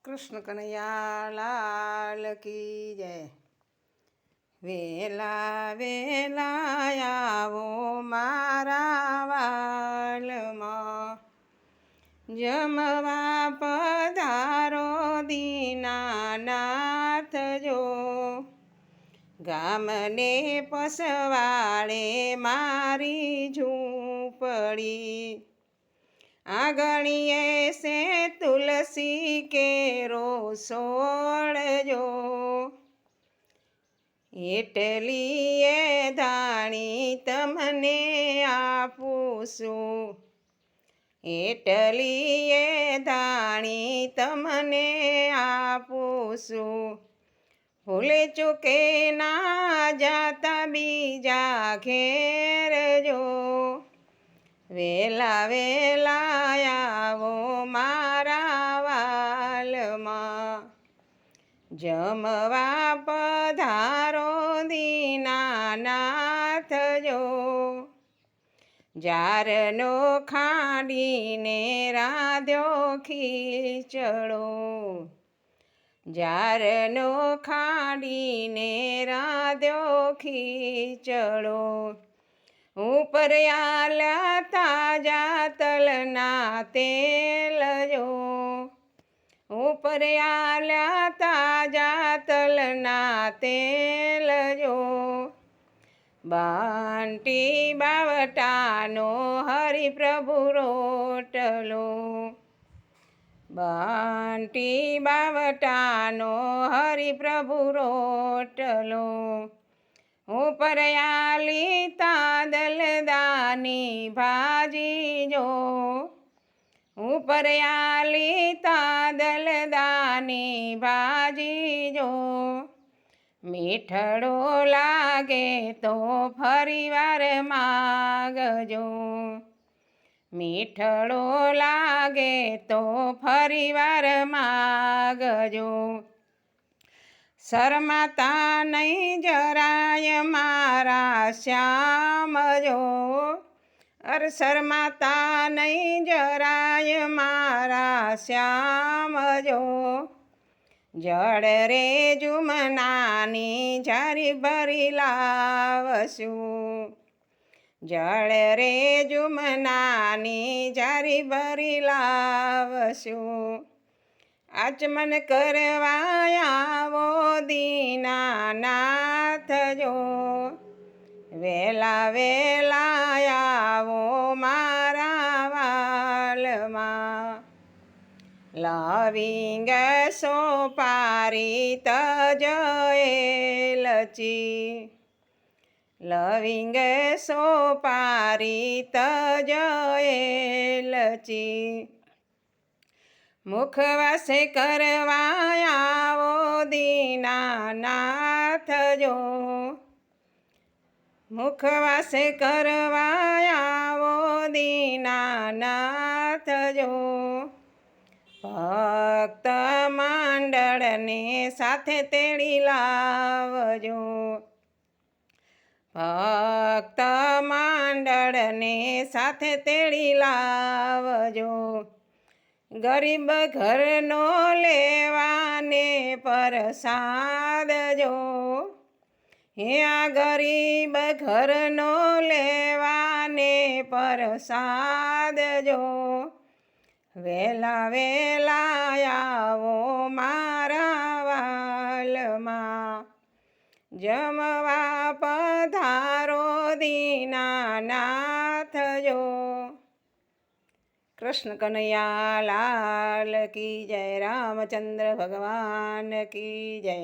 કૃષ્ણ કનૈયા લાલ કી જય। વેલા વેલા આવો મારા વાલમાં, જમવા પધારો દીનાનાથ જો। ગામને પસવાળે મારી ઝૂંપડી, આંગણીએ સે તુલસી કેરો સોળજો। એટલીએ ધાણી તમને આપું છું, એટલીએ ધાણી તમને આપું છું। ભૂલે ચૂકે ના જાતા બીજા ઘેર જો। વેલા વેલા આવો મારા વાલમાં, જમવા પધારો દીનાનાથ જો। જારનો ખાંડીને રાંધ્યો ખીચડો, જારનો ખાંડીને રાંધ્યો ખીચડો। ઉપર આલ્યા તાજા તલના તેલ જો, ઉપર આલ્યા તાજા તલના તેલ જો। બંટી બાવટાનો હરિપ્રભુ રોટલો, બંટી બાવટાનો હરિપ્રભુ રોટલો। ઉપર આલી તાદલદાની ભાજી જો, ઉપર આલી તાદલદાની ભાજી જો। મીઠડો લાગે તો ફરીવાર માગજો, મીઠડો લાગે તો ફરીવાર માગજો। શરમાતા નહીં જરાય મારા શ્યામ જો, અરે શરમાતા નહીં જરાય મારા શ્યામ જો। જળ રે જુમનાની જારી ભરી લાવશું, જળ રે જુમનાની જારી ભરી લાવશું। આચમન કરવા આવો દીનાનાથ જો, વેલા વેલા આવો મારા વાલમાં। લવિંગ સોપારી તજ એલચી, લવિંગ સોપારી તજ એલચી। મુખવાસ કરવા આવો દીનાનાથ જો, મુખવાસ કરવા આવો દીનાનાથ જો। ભક્ત મંડળને સાથે તેડી લાવજો, ભક્ત મંડળને સાથે તેડી લાવજો। ગરીબ ઘરનો લેવાને પ્રસાદ જો, હે આ ગરીબ ઘરનો લેવાને પ્રસાદ જો। વેલા વેલા આવો મારા વાલમાં, જમવા પધારો દીનાનાથ જો। કૃષ્ણ કનૈયા લાલ કી જય, રામચંદ્ર ભગવાન કી જય।